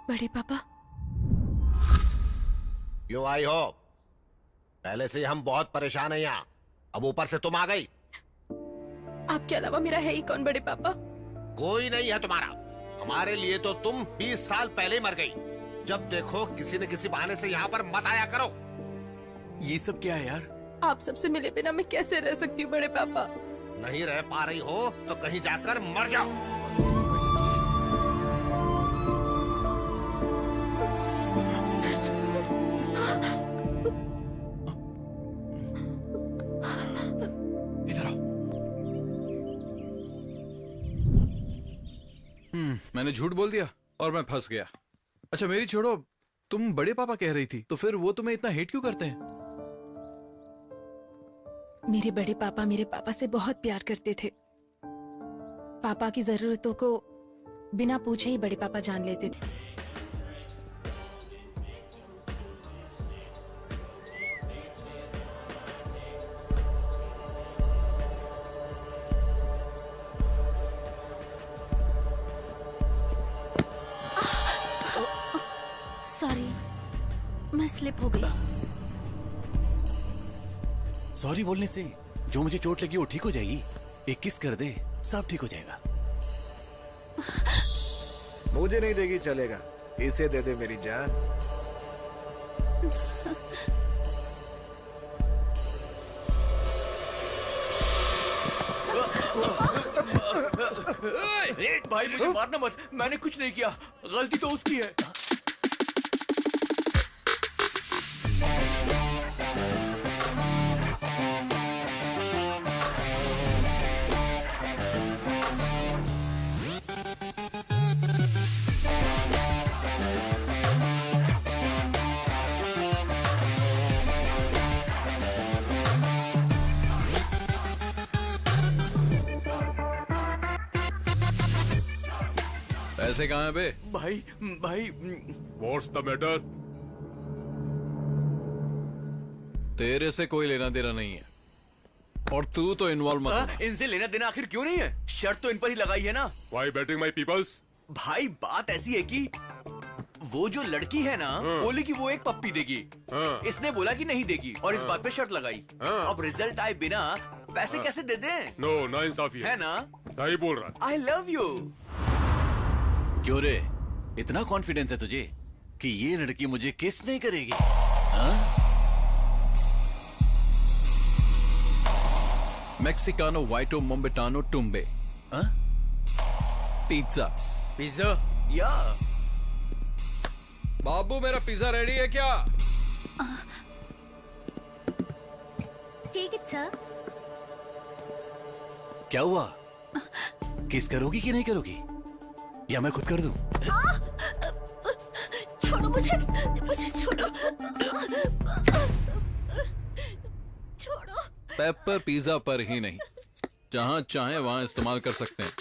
बड़े पापा। क्यों आई हो? पहले से ही हम बहुत परेशान हैं यहाँ, अब ऊपर से तुम आ गई। आपके अलावा मेरा है ही कौन बड़े पापा? कोई नहीं है तुम्हारा। हमारे लिए तो तुम 20 साल पहले ही मर गई। जब देखो किसी न किसी बहाने से यहाँ पर मत आया करो। ये सब क्या है यार? आप सबसे मिले बिना मैं कैसे रह सकती हूँ बड़े पापा? नहीं रह पा रही हो तो कहीं जाकर मर जाओ। इधर आओ। मैंने झूठ बोल दिया और मैं फंस गया। अच्छा मेरी छोड़ो, तुम बड़े पापा कह रही थी, तो फिर वो तुम्हें इतना हेट क्यों करते हैं? मेरे बड़े पापा मेरे पापा से बहुत प्यार करते थे। पापा की जरूरतों को बिना पूछे ही बड़े पापा जान लेते थे। सॉरी, मैं स्लिप हो गई। सॉरी बोलने से जो मुझे चोट लगी वो ठीक हो जाएगी। एक किस कर दे, सब ठीक हो जाएगा। मुझे नहीं देगी चलेगा, इसे दे दे मेरी जान। भाई मुझे मारना मत, मैंने कुछ नहीं किया, गलती तो उसकी है। पैसे कहाँ हैं बे? भाई What's the matter? तेरे से कोई लेना देना नहीं है और तू तो इन्वॉल्व मत हो। इनसे लेना देना आखिर क्यों नहीं है? शर्त तो इन पर ही लगाई है ना। Why betting my peoples? भाई बात ऐसी है कि वो जो लड़की है ना, बोली कि वो एक पप्पी देगी। इसने बोला कि नहीं देगी और इस बात पे शर्त लगाई। अब रिजल्ट आए बिना पैसे कैसे दे दें? नो नाइंसाफी है ना? सही बोल रहा। I love you. क्यों रे, इतना कॉन्फिडेंस है तुझे कि ये लड़की मुझे किस नहीं करेगी? हाँ? मेक्सिकानो वाइटो मोम्बेटानो टुम्बे पिज्जा। पिज्जा या बाबू मेरा पिज्जा रेडी है क्या? Take it sir. क्या हुआ? किस करोगी कि नहीं करोगी, या मैं खुद कर दूं? छोड़ो मुझे, मुझे छोड़ो। छोड़ो। पेपर पिज्जा पर ही नहीं, जहां चाहे वहां इस्तेमाल कर सकते हैं।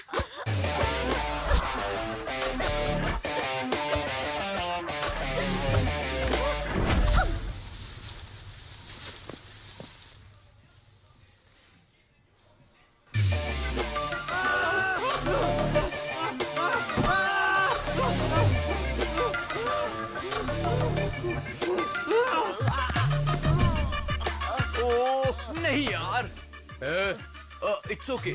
नहीं यार, इट्स ओके।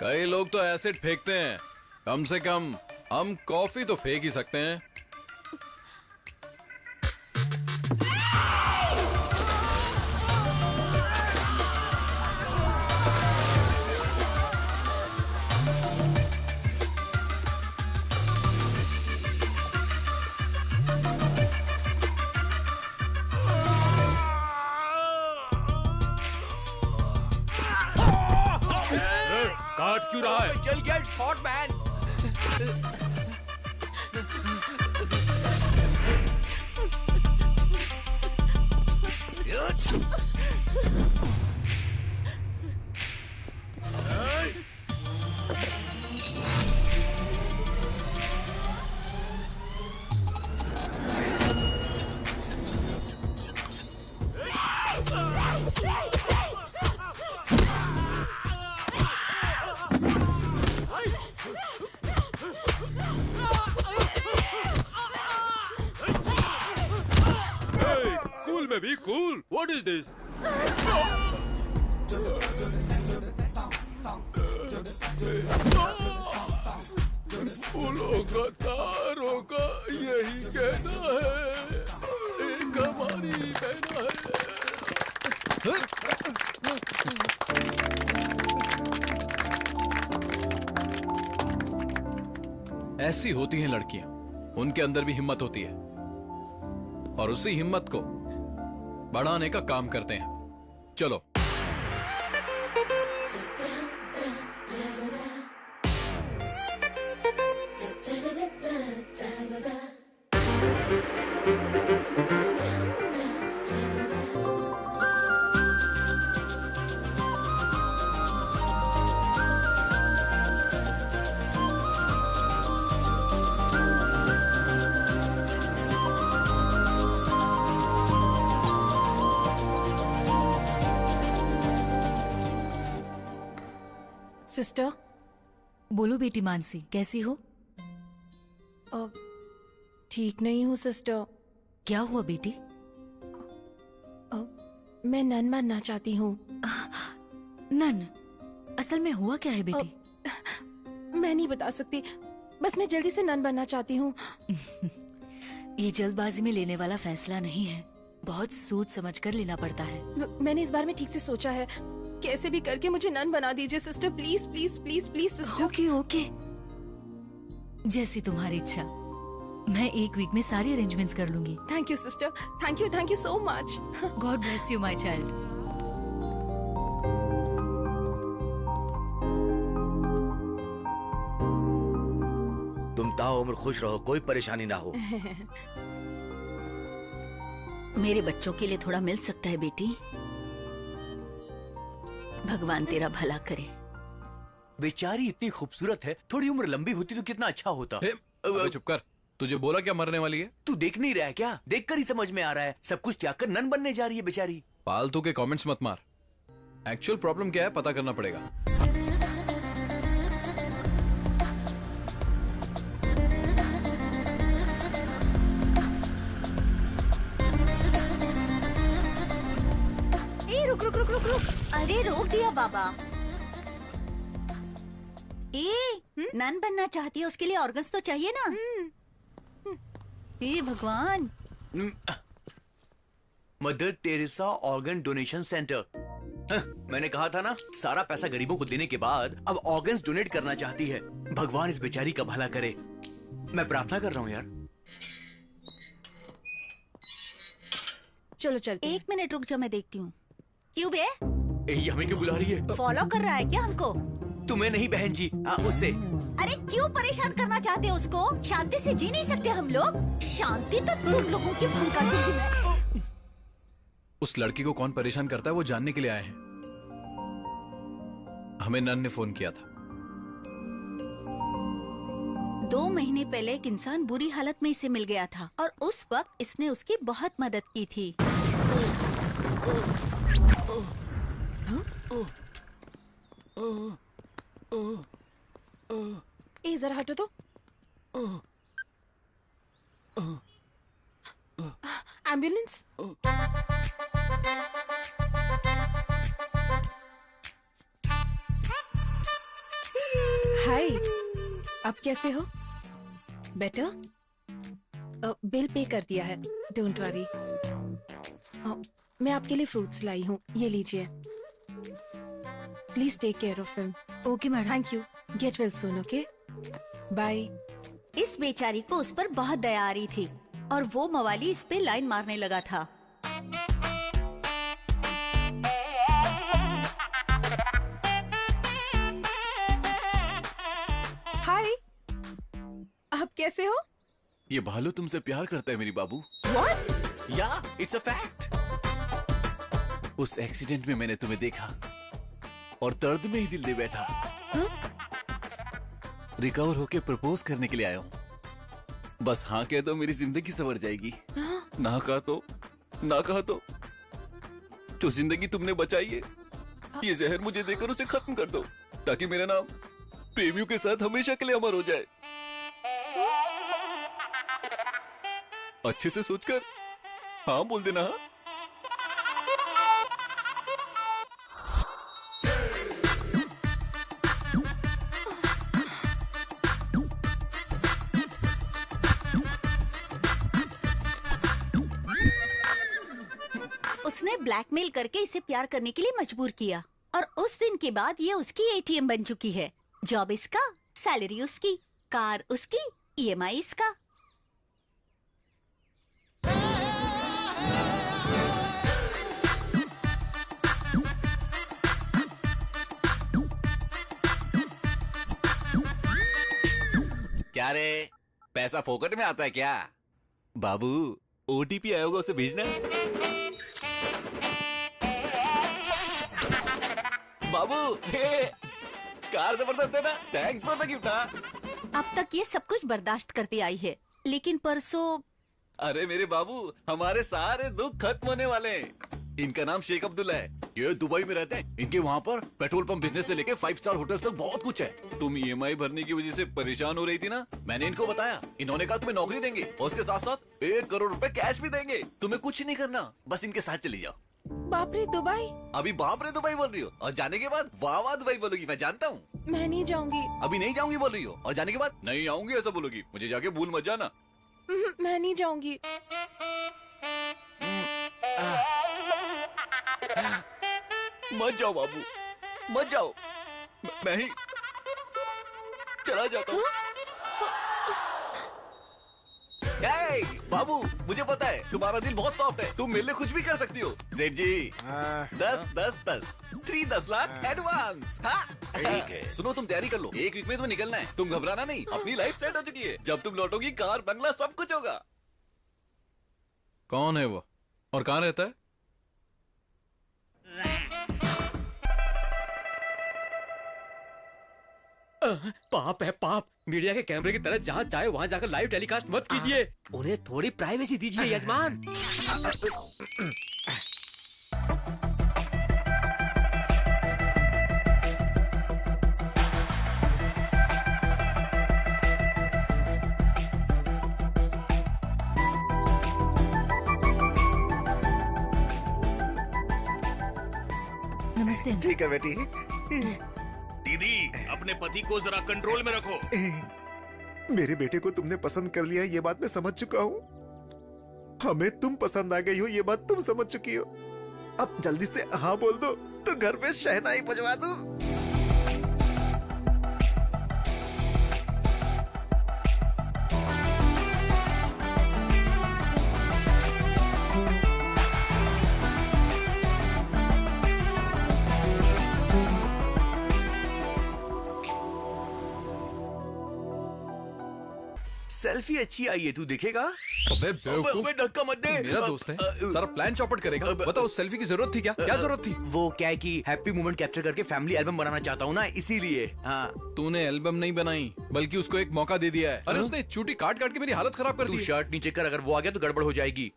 कई लोग तो एसिड फेंकते हैं, कम से कम हम कॉफी तो फेंक ही सकते हैं। काट क्यों रहा है? चल गया, इट्स हॉट मैन। स्कूल में भी कूल। What is this? फूलों का तारों का यही कहना है, एक हमारी कहना है। ऐसी होती हैं लड़कियां, उनके अंदर भी हिम्मत होती है और उसी हिम्मत को बढ़ाने का काम करते हैं। चलो सिस्टर। बोलो बेटी मानसी, कैसी हो? ठीक नहीं हूँ सिस्टर। क्या हुआ बेटी? मैं नन बनना चाहती हूँ। नन? असल में हुआ क्या है बेटी? मैं नहीं बता सकती, बस मैं जल्दी से नन बनना चाहती हूँ। ये जल्दबाजी में लेने वाला फैसला नहीं है, बहुत सोच समझ कर लेना पड़ता है। मैंने इस बारे में ठीक से सोचा है। कैसे भी करके मुझे नन बना दीजिए sister, please please please please sister. Okay okay, जैसी तुम्हारी इच्छा। मैं एक वीक में सारी अरेंजमेंट्स कर लूंगी। Thank you sister, thank you so much. God bless you my child. तुम ताउम्र खुश रहो, कोई परेशानी ना हो। मेरे बच्चों के लिए थोड़ा मिल सकता है बेटी? भगवान तेरा भला करे। बेचारी इतनी खूबसूरत है, थोड़ी उम्र लंबी होती तो कितना अच्छा होता। अबे चुप कर, तुझे बोला क्या मरने वाली है? तू देख नहीं रहा है क्या? देखकर ही समझ में आ रहा है, सब कुछ त्याग कर नन बनने जा रही है बेचारी। फालतू के कमेंट्स मत मार। एक्चुअल प्रॉब्लम क्या है पता करना पड़ेगा। रुक। अरे रोक दिया बाबा। नन बनना चाहती है, उसके लिए ऑर्गन्स तो चाहिए ना। हे भगवान। Mother Teresa organ donation centre. मैंने कहा था ना, सारा पैसा गरीबों को देने के बाद अब ऑर्गन्स डोनेट करना चाहती है। भगवान इस बेचारी का भला करे। मैं प्रार्थना कर रहा हूँ यार। चलो चलते हैं। 1 मिनट रुक जा, मैं देखती हूँ। क्यों बे? ये हमें क्यों बुला रही है? फॉलो कर रहा है क्या हमको? तुम्हें नहीं बहन जी, उससे। अरे क्यों परेशान करना चाहते हो उसको? शांति से जी नहीं सकते हम लोग? शांति तो तुम लोगों की भंग कर दूंगी मैं। उस लड़की को कौन परेशान करता है वो जानने के लिए आए हैं। हमें नन ने फोन किया था। 2 महीने पहले एक इंसान बुरी हालत में इसे मिल गया था और उस वक्त इसने उसकी बहुत मदद की थी। ए जरा हटो तो। एम्बुलेंस। हाय, आप कैसे हो? बेटर? बिल पे कर दिया है, डोंट वरी। मैं आपके लिए फ्रूट्स लाई हूँ, ये लीजिए। Please take care of him. Okay madam. Thank you. Get well soon, okay? Bye. इस बेचारी को उस पर बहुत दया आ रही थी और वो मवाली इस पे लाइन मारने लगा था। हाय, आप कैसे हो? ये भालू तुमसे प्यार करता है मेरी बाबू। What? या इट्स अ फैक्ट। उस एक्सीडेंट में मैंने तुम्हें देखा और दर्द में ही दिल दे बैठा। रिकवर होके प्रपोज करने के लिए आया हूँ। बस हाँ कह दो, मेरी जिंदगी संवर जाएगी। ना कहा तो जो जिंदगी तुमने बचाई है, ये जहर मुझे देकर उसे खत्म कर दो, ताकि मेरा नाम प्रेमियों के साथ हमेशा के लिए अमर हो जाए। अच्छे से सोचकर हाँ बोल देना। हाँ? उसने ब्लैकमेल करके इसे प्यार करने के लिए मजबूर किया और उस दिन के बाद ये उसकी एटीएम बन चुकी है। जॉब इसका, सैलरी उसकी, कार उसकी, ईएमआई इसका। क्या रे, पैसा फोकट में आता है क्या? बाबू, ओटीपी आया होगा, उसे भेजना। बाबू, कार जबरदस्त है ना? Thanks for the gift. अब तक ये सब कुछ बर्दाश्त करती आई है, लेकिन परसों। अरे मेरे बाबू, हमारे सारे दुख खत्म होने वाले हैं। इनका नाम शेख अब्दुल्ला है, ये दुबई में रहते हैं। इनके वहाँ पर पेट्रोल पंप बिजनेस से लेके 5 स्टार होटल्स तक बहुत कुछ है। तुम ईएमआई भरने की वजह से परेशान हो रही थी ना, मैंने इनको बताया। इन्होंने कहा तुम्हें नौकरी देंगे और उसके साथ साथ 1 करोड़ रुपए कैश भी देंगे। तुम्हें कुछ नहीं करना, बस इनके साथ चली जाओ। बाप रे दुबई? अभी बाप रे दुबई बोल रही हो और जाने के बाद वाह वाह दुबई बोलोगी, मैं जानता हूँ। मैं नहीं जाऊंगी। अभी नहीं जाऊंगी बोल रही हो और जाने के बाद नहीं आऊंगी ऐसा बोलोगी। मुझे जाके भूल मत जाना। मैं नहीं जाऊंगी। मत जाओ बाबू, मत जाओ, मैं ही चला जाता हूँ। बाबू, मुझे पता है तुम्हारा दिल बहुत सॉफ्ट है, तुम मेरे लिए कुछ भी कर सकती हो। सेठ जी, 10 लाख एडवांस। ठीक है, सुनो तुम तैयारी कर लो, 1 वीक में तुम्हें निकलना है। तुम घबराना नहीं, अपनी लाइफ सेट हो चुकी है। जब तुम लौटोगी कार बंगला सब कुछ होगा। कौन है वो और कहाँ रहता है? पाप है पाप। मीडिया के कैमरे की तरह जहाँ चाहे वहाँ जाकर लाइव टेलीकास्ट मत कीजिए। उन्हें थोड़ी प्राइवेसी दीजिए यजमान। नमस्ते। ठीक है बेटी। दीदी, अपने पति को जरा कंट्रोल में रखो। मेरे बेटे को तुमने पसंद कर लिया, ये बात मैं समझ चुका हूँ। हमें तुम पसंद आ गई हो, ये बात तुम समझ चुकी हो। अब जल्दी से हाँ बोल दो तो घर में शहनाई बजवा दो। सेल्फी अच्छी आई है, तू देखेगा? अबे बेवकूफ, धक्का मत दे। मेरा दोस्त है, सारा प्लान चौपट करेगा। बताओ उस सेल्फी की जरूरत थी क्या? क्या जरूरत थी? वो क्या है कि हैप्पी मोमेंट कैप्चर करके फैमिली एल्बम बनाना चाहता हूँ ना, इसीलिए। हाँ, तूने एल्बम नहीं बनाई, बल्कि उसको एक मौका दे दिया है। अरे उसने चूटी काट काट के मेरी हालत खराब कर दी। तू शर्ट नीचे कर, अगर वो आ गया तो गड़बड़ हो जाएगी।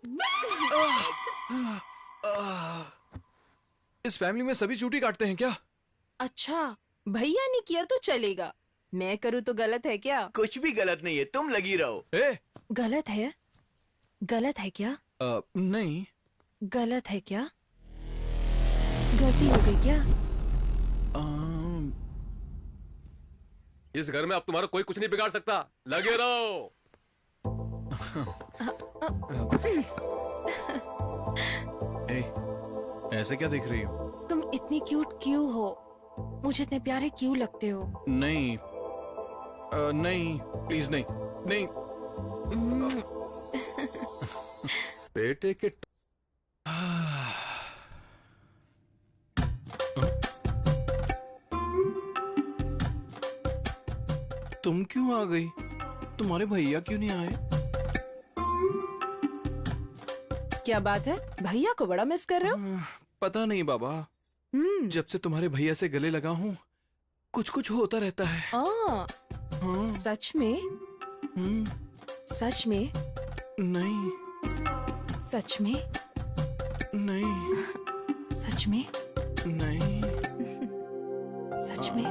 इस फैमिली में सभी चूटी काटते हैं क्या? अच्छा, भैया ने किया तो चलेगा, मैं करूँ तो गलत है क्या? कुछ भी गलत नहीं है, तुम लगी रहो। गलत है? गलत है क्या? नहीं। गलत है क्या? गलती हो गई क्या? इस घर में अब तुम्हारा कोई कुछ नहीं बिगाड़ सकता, लगे रहो। ऐसे क्या देख रही हो? तुम इतनी क्यूट क्यों हो? मुझे इतने प्यारे क्यों लगते हो? नहीं, नहीं, प्लीज नहीं, नहीं। बेटे के तुम क्यों आ गई? तुम्हारे भैया क्यों नहीं आए? क्या बात है, भैया को बड़ा मिस कर रहे हो? पता नहीं बाबा, जब से तुम्हारे भैया से गले लगा हूँ कुछ कुछ होता रहता है। हाँ। सच में? सच में? नहीं। सच में? नहीं। सच में? नहीं। सच में?